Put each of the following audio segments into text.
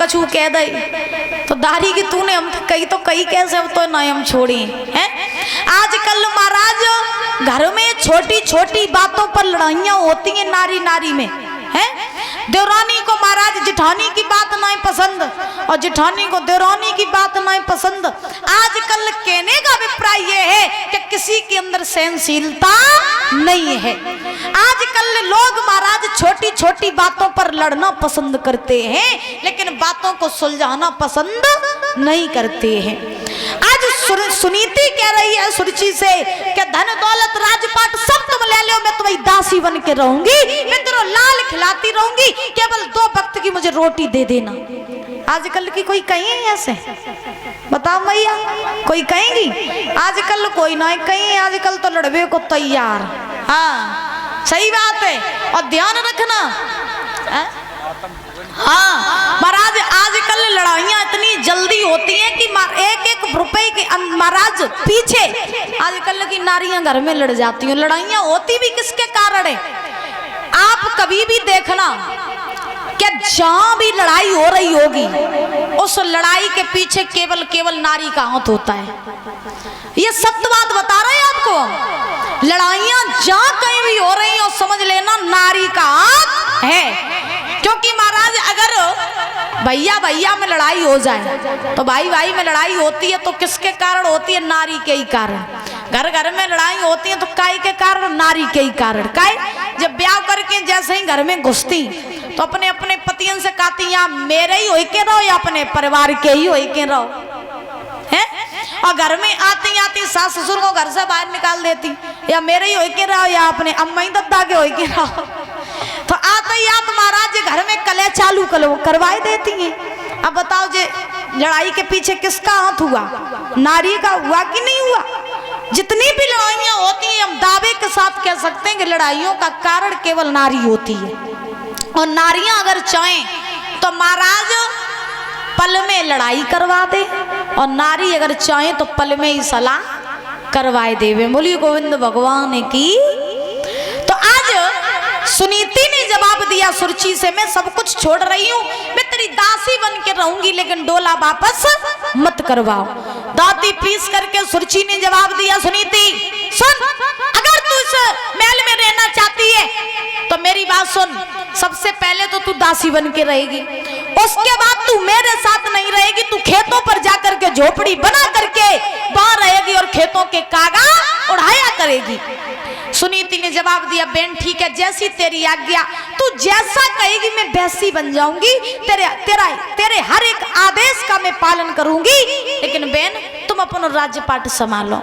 कछु कह दे तो दाढ़ी की तूने हम तो कई कैसे अब तो ना हम छोड़ी हैं। आजकल महाराज घर में छोटी छोटी बातों पर लड़ाइयां होती हैं नारी नारी में हैं। देवरानी को महाराज जिठानी की बात नहीं पसंद और जिठानी को देवरानी की बात नहीं पसंद। आजकल कहने का अभिप्राय ये है कि किसी के अंदर सहनशीलता नहीं है। आजकल लोग महाराज छोटी छोटी बातों पर लड़ना पसंद करते हैं लेकिन बातों को सुलझाना पसंद नहीं करते हैं। आज सुनीति कह रही है सुरुचि से कि धन दौलत राजपाट सब तुम ले लो, मैं तुम्हारी दासी बन के रहूंगी, मैं तेरा लाल खिलाती रहूंगी, केवल 2 वक्त की मुझे रोटी दे देना। आजकल की कोई कहीं है ऐसे? बताओ मैया, कोई कहेंगी? आजकल कोई ना कहीं, आजकल तो लड़वे को तैयार। हाँ सही बात है। और ध्यान रखना हाँ महाराज आजकल लड़ाइयां इतनी जल्दी होती हैं कि एक एक रुपए के महाराज पीछे आजकल की नारियां घर में लड़ जाती हैं। लड़ाइयां होती भी किसके कारण है? आप कभी भी देखना कि जहां भी लड़ाई हो रही होगी उस लड़ाई के पीछे केवल नारी का हाथ होता है। ये सत्य बात बता रहे हैं आपको। लड़ाइयां जहां कहीं भी हो रही हो समझ लेना नारी का हाथ है। क्योंकि महाराज अगर भैया भैया में लड़ाई हो जाए तो भाई भाई में लड़ाई होती है तो किसके कारण होती है? नारी के ही कारण। घर घर में लड़ाई होती है तो काय के कारण? नारी के ही कारण। काय जब ब्याह करके जैसे ही घर में घुसती तो अपने अपने पतियन से कहती या मेरे ही होई के रहो या अपने परिवार के ही होई के रहो है। और घर में आती आती सास ससुर को घर से बाहर निकाल देती या मेरे ही होई के रहो या अपने अम्मा ही दद्दा के होई के रहो। तो आते ही आप महाराज घर में कले चालू करवाई देती हैं। अब बताओ जे लड़ाई के पीछे किसका हाथ हुआ? नारी का हुआ कि नहीं हुआ? जितनी भी लड़ाइयां होती हैं हम दावे के साथ कह सकते हैं कि लड़ाइयों का कारण केवल नारी होती है। और नारियां अगर चाहें तो महाराज पल में लड़ाई करवा दे और नारी अगर चाहे तो पल में ही सलाह करवाए देवे। बोलिए गोविंद भगवान की। तो आज सुनीति ने जवाब दिया सुरुचि से मैं सब कुछ छोड़ रही हूँ, मैं तेरी दासी बन के रहूंगी लेकिन डोला वापस मत करवाओ। दाती पीस करके सुरुचि ने जवाब दिया सुनीति सुन, अगर तू इस महल में रहना चाहती है तो मेरी बात सुन। सबसे पहले तो तू दासी बन के रहेगी, उसके बाद तू मेरे साथ नहीं रहेगी, तू खेतों पर जाकर के झोपड़ी बना करके वहां रहेगी और खेतों के कागा उड़ाया करेगी। सुनीति ने जवाब दिया बेन ठीक है, जैसी तेरी आज्ञा, तू जैसा कहेगी मैं वैसी बन जाऊंगी, तेरे हर एक आदेश का मैं पालन करूंगी, लेकिन बेन तुम अपना राज्यपाट संभालो।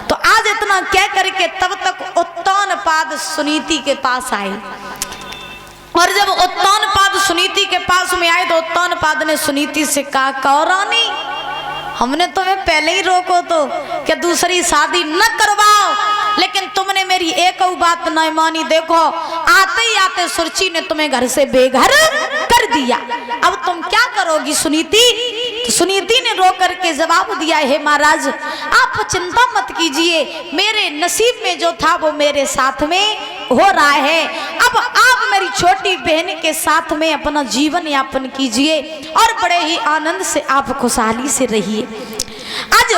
तो आज इतना कह करके तब तक उत्तानपाद सुनीति के पास आए और जब उत्तानपाद सुनीति के पास में आए तो उत्तानपाद ने सुनीति से कहा कौरानी हमने तुम्हें पहले ही रोको तो कि दूसरी शादी न करवाओ, लेकिन तुमने मेरी एक बात न मानी। देखो आते ही आते सुरुचि ने तुम्हें घर से बेघर कर दिया, अब तुम क्या करोगी सुनीति? तो सुनीति ने रो करके जवाब दिया है महाराज आप चिंता मत कीजिए, मेरे नसीब में जो था वो मेरे साथ में हो रहा है। अब आप मेरी छोटी बहन के साथ में अपना जीवन यापन कीजिए और बड़े ही आनंद से आप खुशहाली से रहिए। आज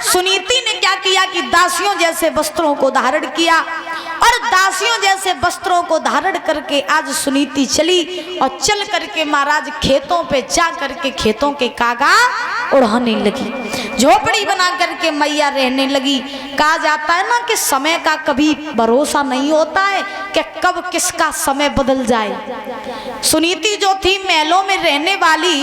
सुनीति ने क्या किया कि दासियों जैसे वस्त्रों को धारण किया और दासियों जैसे वस्त्रों को धारण करके आज सुनीति चली और चल करके महाराज खेतों पे जा करके खेतों के कागा उड़ाने लगी, झोपड़ी बना करके मैया रहने लगी। कहा जाता है ना कि समय का कभी भरोसा नहीं होता है कि कब किसका समय बदल जाए। सुनीति जो थी महलों में रहने वाली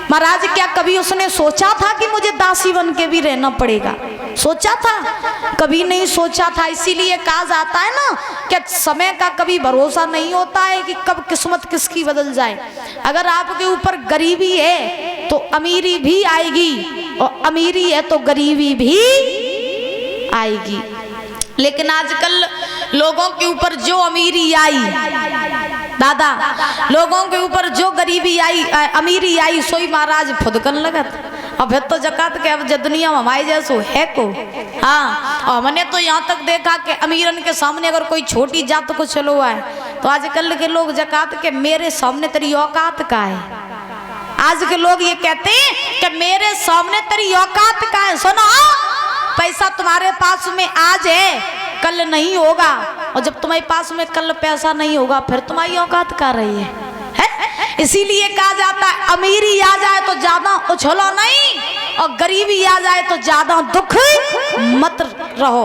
महाराज, क्या कभी उसने सोचा था कि मुझे दासी बन के भी रहना पड़ेगा? सोचा था? कभी नहीं सोचा था। इसीलिए कहा जाता है ना कि समय का कभी भरोसा नहीं होता है कि कब किस्मत किसकी बदल जाए। अगर आपके ऊपर गरीबी है तो अमीरी भी आएगी और अमीरी है तो गरीबी भी आएगी। लेकिन आजकल लोगों के ऊपर जो अमीरी आई दादा, लोगों के ऊपर जो गरीबी आई अमीरी आई सोई महाराज फुदकन लगत। अब तो जकात के अब दुनिया में हमारे जैसो है को। हाँ, और हमने तो यहाँ तक देखा कि अमीरन के सामने अगर कोई छोटी जात को चलो आए तो आजकल के लोग जकात के मेरे सामने तेरी औकात का है। आज के लोग ये कहते हैं कि मेरे सामने तेरी औकात का है। सुनो, पैसा तुम्हारे पास में आज है, कल नहीं होगा, और जब तुम्हारे पास में कल पैसा नहीं होगा फिर तुम्हारी औकात का रही है? इसीलिए कहा जाता है अमीरी आ जाए तो ज्यादा उछलो नहीं, और गरीबी आ जाए तो ज्यादा दुख मत रहो,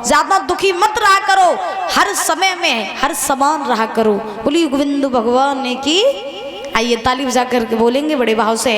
ज्यादा दुखी मत रहा करो, हर समय में हर समान रहा करो। बोली गोविंद भगवान ने की। आइए ताली बजा करके बोलेंगे बड़े भाव से।